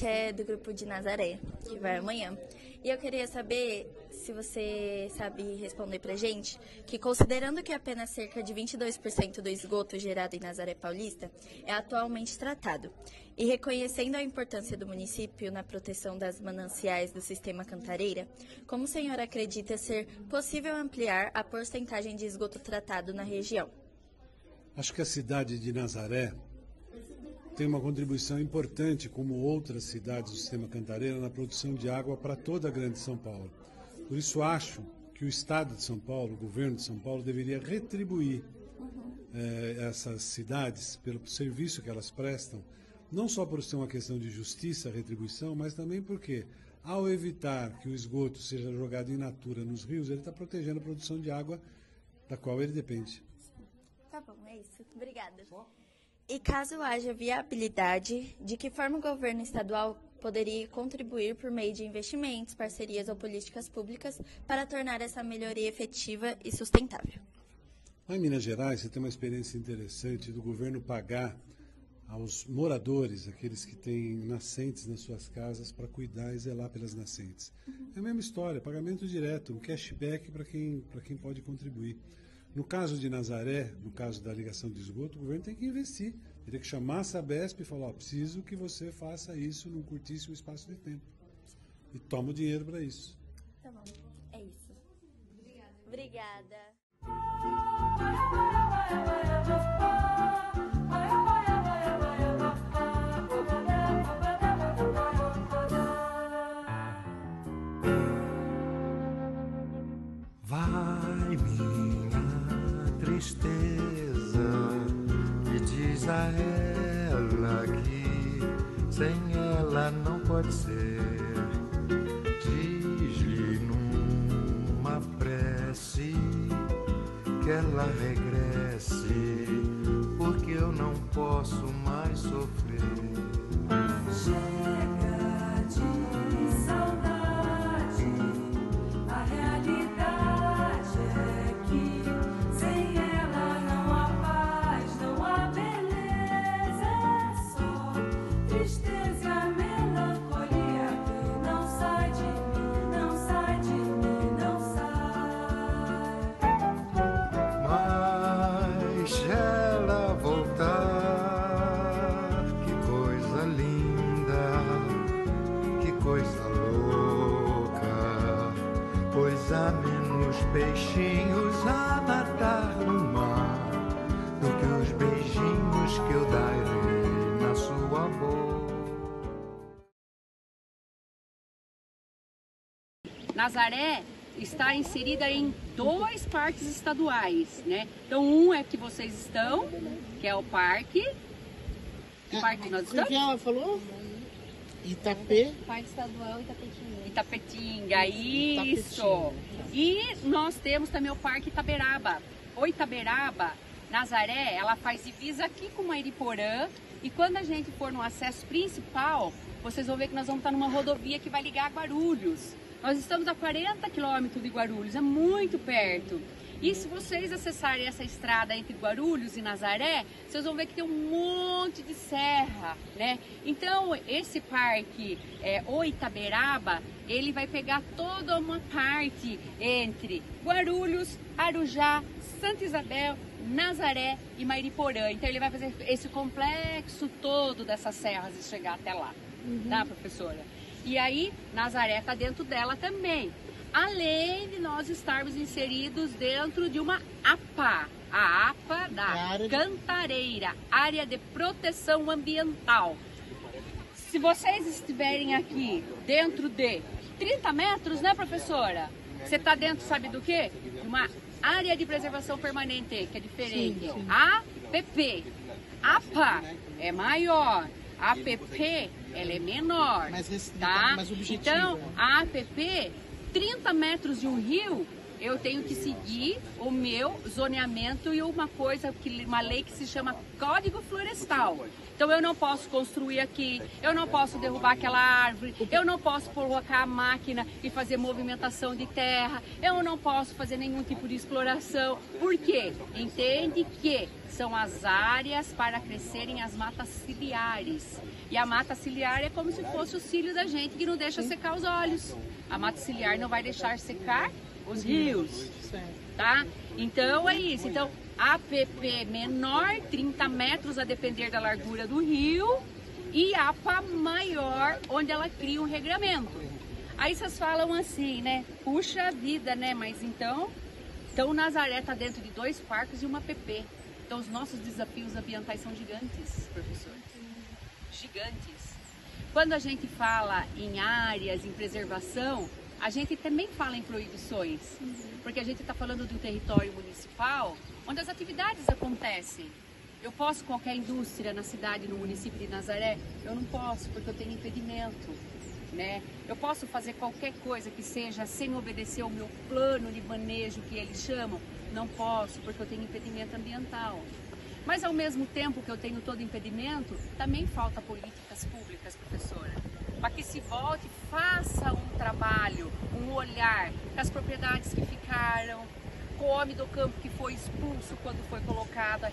gente é do grupo de Nazaré, que vai amanhã. E eu queria saber se você sabe responder pra gente que, considerando que apenas cerca de 22% do esgoto gerado em Nazaré Paulista é atualmente tratado, e reconhecendo a importância do município na proteção das mananciais do sistema Cantareira, como o senhor acredita ser possível ampliar a porcentagem de esgoto tratado na região? Acho que a cidade de Nazaré tem uma contribuição importante, como outras cidades do sistema Cantareira, na produção de água para toda a grande São Paulo. Por isso acho que o Estado de São Paulo, o governo de São Paulo, deveria retribuir essas cidades pelo serviço que elas prestam, não só por ser uma questão de justiça, retribuição, mas também porque, ao evitar que o esgoto seja jogado in natura nos rios, ele está protegendo a produção de água da qual ele depende. Tá bom, é isso. Obrigada. E caso haja viabilidade, de que forma o governo estadual poderia contribuir por meio de investimentos, parcerias ou políticas públicas para tornar essa melhoria efetiva e sustentável? Lá em Minas Gerais, você tem uma experiência interessante do governo pagar aos moradores, aqueles que têm nascentes nas suas casas, para cuidar e zelar pelas nascentes. É a mesma história, pagamento direto, um cashback para quem pode contribuir. No caso de Nazaré, no caso da ligação de esgoto, o governo tem que investir. Ele tem que chamar a Sabesp e falar, preciso que você faça isso num curtíssimo espaço de tempo. E toma o dinheiro para isso. Tá bom, é isso. Obrigada. Vai minha tristeza e diz a ela que sem ela não pode ser. Diz-lhe numa prece que ela regresse, porque eu não posso mais sofrer. Chega de saudade, a realidade é que sem ela não há paz, não há beleza, é só tristeza e a melancolia que não sai de mim, não sai de mim, não sai. Mas ela voltar, que coisa linda, que coisa louca, pois há menos peixinhos a nadar no mar do que os beijinhos que eu darei na sua boca. Nazaré está inserida em 2 parques estaduais, né? Então, um é que vocês estão, que é o parque. O parque que nós O que estamos? ela falou? Itapê. Parque Estadual Itapetinga. Itapetinga, isso! E nós temos também o Parque Itaberaba. O Itaberaba, Nazaré, ela faz divisa aqui com Mairiporã. E quando a gente for no acesso principal, vocês vão ver que nós vamos estar numa rodovia que vai ligar a Guarulhos. Nós estamos a 40 quilômetros de Guarulhos, é muito perto. E se vocês acessarem essa estrada entre Guarulhos e Nazaré, vocês vão ver que tem um monte de serra, né? Então, esse parque, o Itaberaba, ele vai pegar toda uma parte entre Guarulhos, Arujá, Santa Isabel, Nazaré e Mairiporã. Então, ele vai fazer esse complexo todo dessas serras e chegar até lá, tá, professora? E aí, Nazaré está dentro dela também. Além de nós estarmos inseridos dentro de uma APA, a APA da Cantareira, Área de Proteção Ambiental. Se vocês estiverem aqui dentro de 30 metros, né, professora? Você está dentro, sabe do quê? Uma área de preservação permanente, que é diferente. Sim, sim. APP. APA é maior. A APP, ela é menor, Mais restrita, tá? mais objetiva. Então, a APP, 30 metros de um rio, eu tenho que seguir o meu zoneamento e uma lei que se chama Código Florestal. Então eu não posso construir aqui, eu não posso derrubar aquela árvore, eu não posso colocar a máquina e fazer movimentação de terra, eu não posso fazer nenhum tipo de exploração. Por quê? Entende que são as áreas para crescerem as matas ciliares. E a mata ciliar é como se fosse o cílio da gente que não deixa secar os olhos. A mata ciliar não vai deixar secar os rios, tá? Então é isso. Então, APP menor, 30 metros a depender da largura do rio, e APA maior, onde ela cria um regramento. Aí vocês falam assim, né? Puxa vida, né? Mas então Nazaré está dentro de 2 parques e uma APP. Então os nossos desafios ambientais são gigantes, professor. Gigantes. Quando a gente fala em áreas, em preservação, a gente também fala em proibições, porque a gente está falando de um território municipal onde as atividades acontecem. Eu posso qualquer indústria na cidade, no município de Nazaré? Eu não posso, porque eu tenho impedimento, né? Eu posso fazer qualquer coisa que seja sem obedecer ao meu plano de manejo, que eles chamam? Não posso, porque eu tenho impedimento ambiental. Mas ao mesmo tempo que eu tenho todo impedimento, também falta políticas públicas, professora, para que se volte, faça um trabalho, um olhar com as propriedades que ficaram, com o homem do campo que foi expulso quando foi colocada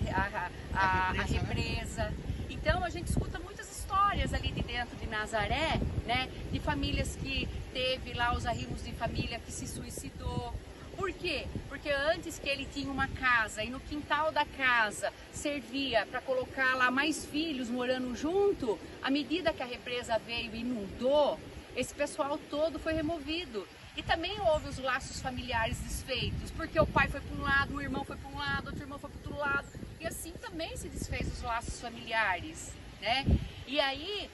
a represa. Então a gente escuta muitas histórias ali de dentro de Nazaré, né, de famílias que teve lá os arrimos de família que se suicidou. Por quê? Porque antes que ele tinha uma casa e no quintal da casa servia para colocar lá mais filhos morando junto, à medida que a represa veio e inundou, esse pessoal todo foi removido. E também houve os laços familiares desfeitos, porque o pai foi para um lado, o irmão foi para um lado, outro irmão foi para outro lado, e assim também se desfez os laços familiares, né? E aí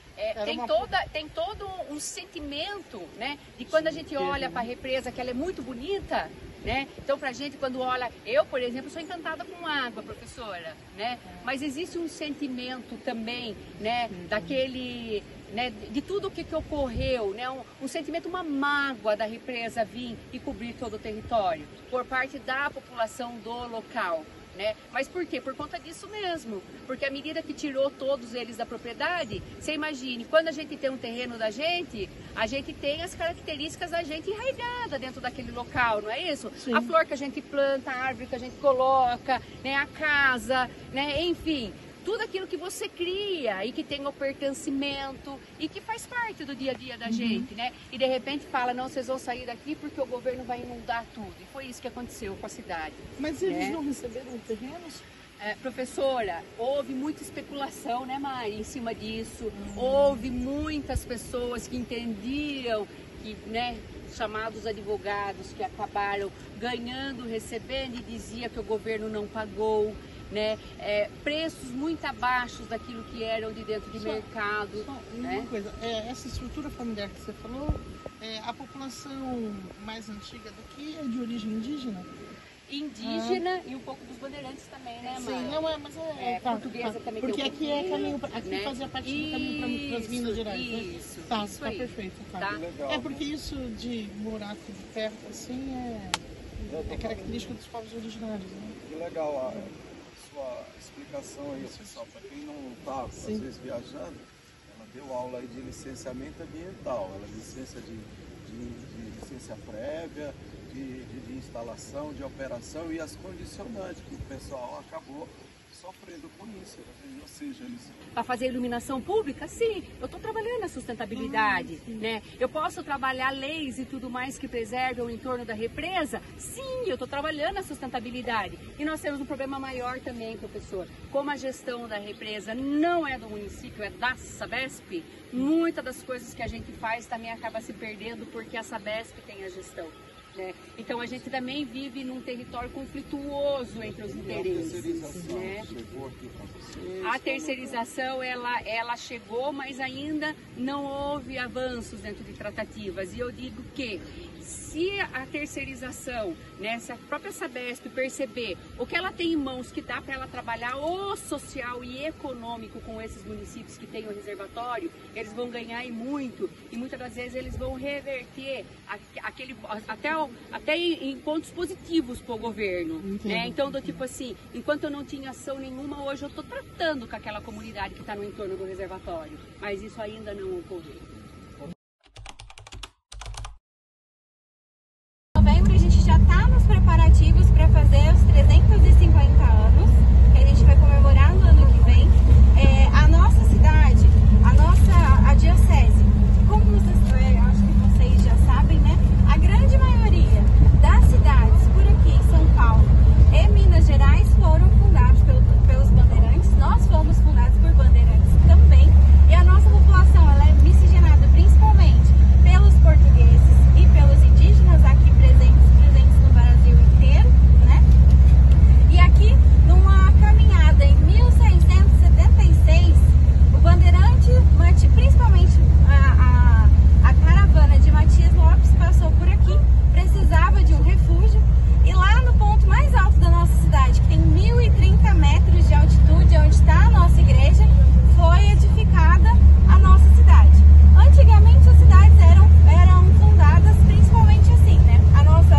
tem todo um sentimento, né, de quando a gente olha para a represa, que ela é muito bonita, né? Então pra gente quando olha, eu por exemplo sou encantada com água, professora, né? Mas existe um sentimento também, né, daquele, né, de tudo o que ocorreu, né, um sentimento, uma mágoa da represa vir e cobrir todo o território por parte da população do local. Né? Mas por quê? Por conta disso mesmo, porque à medida que tirou todos eles da propriedade, você imagine, quando a gente tem um terreno da gente, a gente tem as características da gente enraizada dentro daquele local, não é isso? Sim. A flor que a gente planta, a árvore que a gente coloca, né? A casa, né? Enfim, tudo aquilo que você cria e que tem o pertencimento e que faz parte do dia a dia da gente, né? E de repente fala, não, vocês vão sair daqui porque o governo vai inundar tudo. E foi isso que aconteceu com a cidade. Mas eles não receberam terrenos? Professora, houve muita especulação, né, Mari, em cima disso. Houve muitas pessoas que entendiam, que, né, chamados advogados, que acabaram ganhando, recebendo, e dizia que o governo não pagou. Né, preços muito abaixo daquilo que eram de dentro de mercado. Uma coisa, essa estrutura familiar que você falou, a população mais antiga daqui é de origem indígena? Indígena e um pouco dos bandeirantes também, né, Mari? Sim, não mas portuguesa também. Porque tem aqui é caminho, aqui né? Fazia parte do caminho para as Minas Gerais. Isso, né? isso tá aí. Perfeito. Tá. É porque isso de morar aqui de perto, assim, é característica dos povos originários, né? Que legal sua explicação aí, pessoal. Para quem não está, às vezes, viajando, ela deu aula aí de licenciamento ambiental, ela licença de licença prévia, de instalação, de operação e as condicionantes, que o pessoal acabou sofrendo com isso, ou seja, eles... Para fazer iluminação pública, sim, eu estou trabalhando a sustentabilidade, né? Eu posso trabalhar leis e tudo mais que preservem o entorno da represa? Sim, eu estou trabalhando a sustentabilidade. E nós temos um problema maior também, professor. Como a gestão da represa não é do município, é da Sabesp, muitas das coisas que a gente faz também acaba se perdendo porque a Sabesp tem a gestão. Né? Então a gente também vive num território conflituoso entre os interesses. Né? A terceirização ela chegou, mas ainda não houve avanços dentro de tratativas. E eu digo que se a terceirização, né, se a própria Sabesp perceber o que ela tem em mãos, que dá para ela trabalhar o social e econômico com esses municípios que têm o reservatório, eles vão ganhar e muito. E muitas das vezes eles vão reverter até social até em pontos positivos para o governo, né? Então, do tipo assim, enquanto eu não tinha ação nenhuma, hoje eu estou tratando com aquela comunidade que está no entorno do reservatório, mas isso ainda não ocorreu. Em novembro a gente já está nos preparativos para fazer os 350 anos, que a gente vai comemorar no ano que vem. A nossa cidade, a diocese, como vocês, acho que vocês já sabem, né? A grande maioria das cidades por aqui em São Paulo e Minas Gerais foram fundadas pelos bandeirantes. Nós fomos fundados por bandeirantes também. E a nossa população, ela é miscigenada principalmente pelos portugueses e pelos indígenas aqui presentes no Brasil inteiro, né? E aqui, numa caminhada em 1676, o bandeirante, principalmente a caravana de Matias Lopes, passou por aqui, precisava de um refúgio, e lá no ponto mais alto da nossa cidade, que tem 1030 metros de altitude, onde está a nossa igreja, foi edificada a nossa cidade. Antigamente as cidades eram fundadas principalmente assim, né? A nossa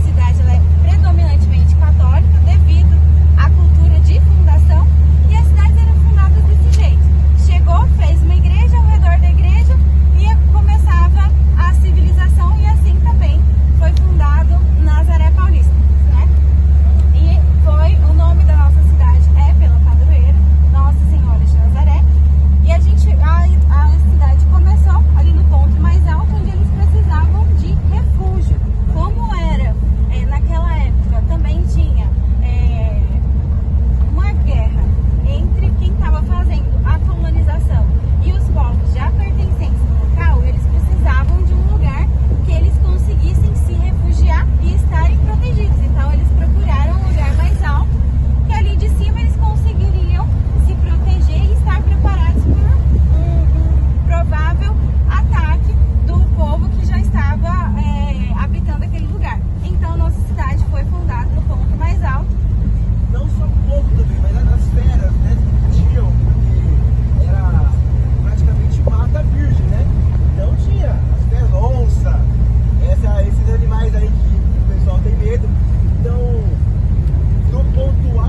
cidade, ela é predominantemente católica devido à cultura de fundação, e as cidades eram fundadas desse jeito. Chegou, fez uma igreja ao redor da igreja e começava a civilização, e assim também foi fundado Nazaré Paulista, né? E o nome da nossa cidade é pela padroeira Nossa Senhora de Nazaré. E a cidade começou ali no ponto mais alto, onde eles precisavam de refúgio. Como era naquela época, também tinha uma guerra entre quem estava fazendo a colonização e os povos já pertencentes no local, eles precisavam de um lugar que eles conseguissem se refugiar e estarem protegidos. Então eles procuraram um lugar mais alto, que ali de cima eles conseguiriam se proteger e estar preparados para um provável ataque do povo que já estava habitando aquele lugar. Então nossa cidade foi fundada no ponto mais alto. Não só o povo também, mas as feras, né, que tinham, porque era praticamente mata virgem, né? Então tinha as feras, onça, esses animais aí que o pessoal tem medo. Então, do ponto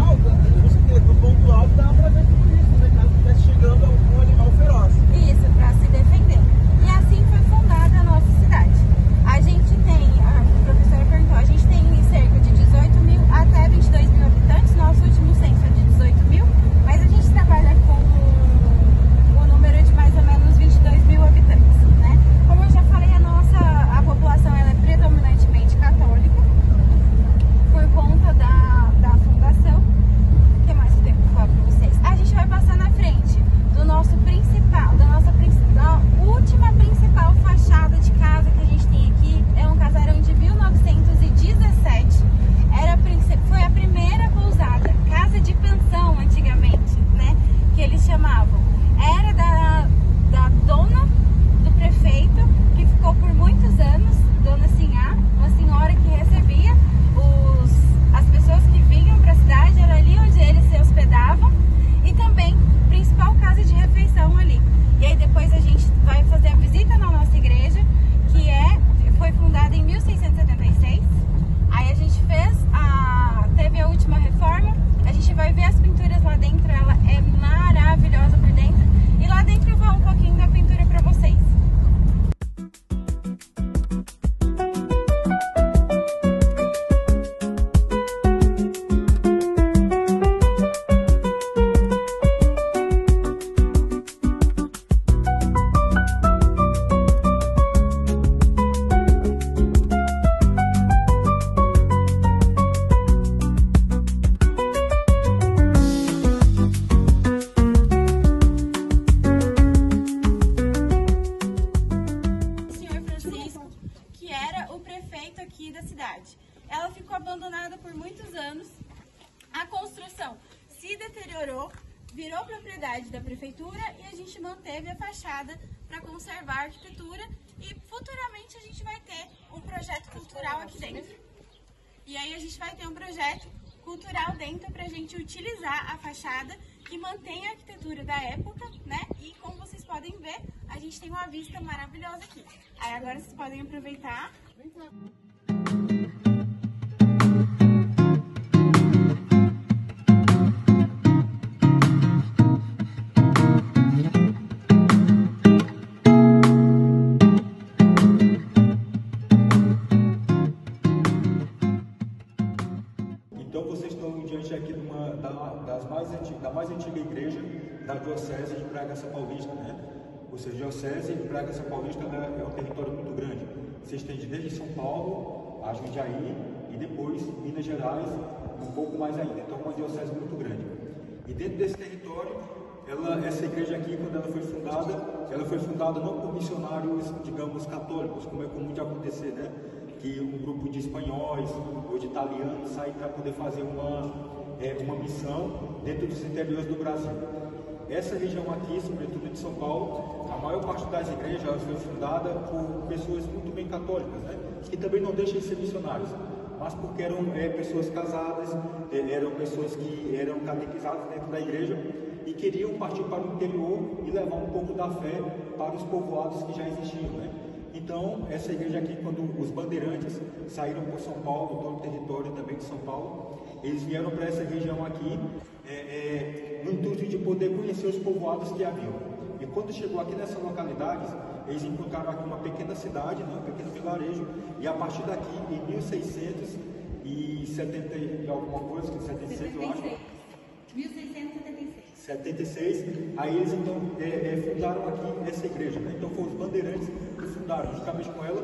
alto dá pra ver tudo isso, né? Caso estivesse chegando algum animal feroz. Isso, para se defender. E assim foi fundada a nossa cidade. A gente tem, a professora perguntou, a gente tem cerca de 18 mil até 22 mil habitantes. Nosso último censo é de 18 mil, mas a gente trabalha com o número de mais ou menos 22 mil habitantes, né? Como eu já falei, a população ela é predominantemente católica, por conta da fundação. O que mais eu tenho que falar para vocês? A gente vai passar na frente do nosso principal, da última principal fachada de casa que a gente tem aqui. É um casarão de 1917. Foi a primeira pousada, casa de pensão antigamente, né? Que eles chamavam. Era da dona do prefeito, que ficou por muitos anos, Dona Sinhá, uma senhora que recebia as pessoas que vinham para a cidade, era ali onde eles se hospedavam, e também principal casa de refeição ali. E aí depois a gente vai fazer a visita na nossa igreja, que foi fundada em 1676. Aí a gente teve a última reforma, a gente vai ver as pinturas lá dentro, ela é maravilhosa por dentro, e lá dentro eu vou um pouquinho da pintura para vocês. Ela ficou abandonada por muitos anos. A construção se deteriorou, virou propriedade da prefeitura, e a gente manteve a fachada para conservar a arquitetura, e futuramente a gente vai ter um projeto cultural aqui dentro. E aí a gente vai ter um projeto cultural dentro para a gente utilizar a fachada, que mantém a arquitetura da época, né? E como vocês podem ver, a gente tem uma vista maravilhosa aqui. Aí agora vocês podem aproveitar. Diocese de Bragança Paulista, né? Ou seja, a Diocese de Bragança Paulista é um território muito grande. Se estende desde São Paulo a Jundiaí e depois Minas Gerais, um pouco mais ainda. Então, é uma diocese muito grande. E dentro desse território, essa igreja aqui, quando ela foi fundada não por missionários, digamos, católicos, como é comum de acontecer, né? Que um grupo de espanhóis ou de italianos sai para poder fazer uma missão dentro dos interiores do Brasil. Essa região aqui, sobretudo de São Paulo, a maior parte das igrejas foi fundada por pessoas muito bem católicas, né? Que também não deixam de ser missionários, mas porque eram pessoas casadas, eram pessoas que eram catequizadas dentro da igreja e queriam partir para o interior e levar um pouco da fé para os povoados que já existiam, né? Então, essa igreja aqui, quando os bandeirantes saíram por São Paulo, todo o território também de São Paulo, eles vieram para essa região aqui no intuito de poder conhecer os povoados que haviam. E quando chegou aqui nessas localidades, eles encontraram aqui uma pequena cidade, né, um pequeno vilarejo, e a partir daqui, em 1670 e alguma coisa, 76 eu acho. 1676, aí eles então fundaram aqui essa igreja, né? Então foram os bandeirantes que fundaram, juntamente com ela,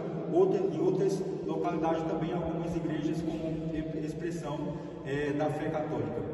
em outras localidades também, algumas igrejas como expressão da fé católica.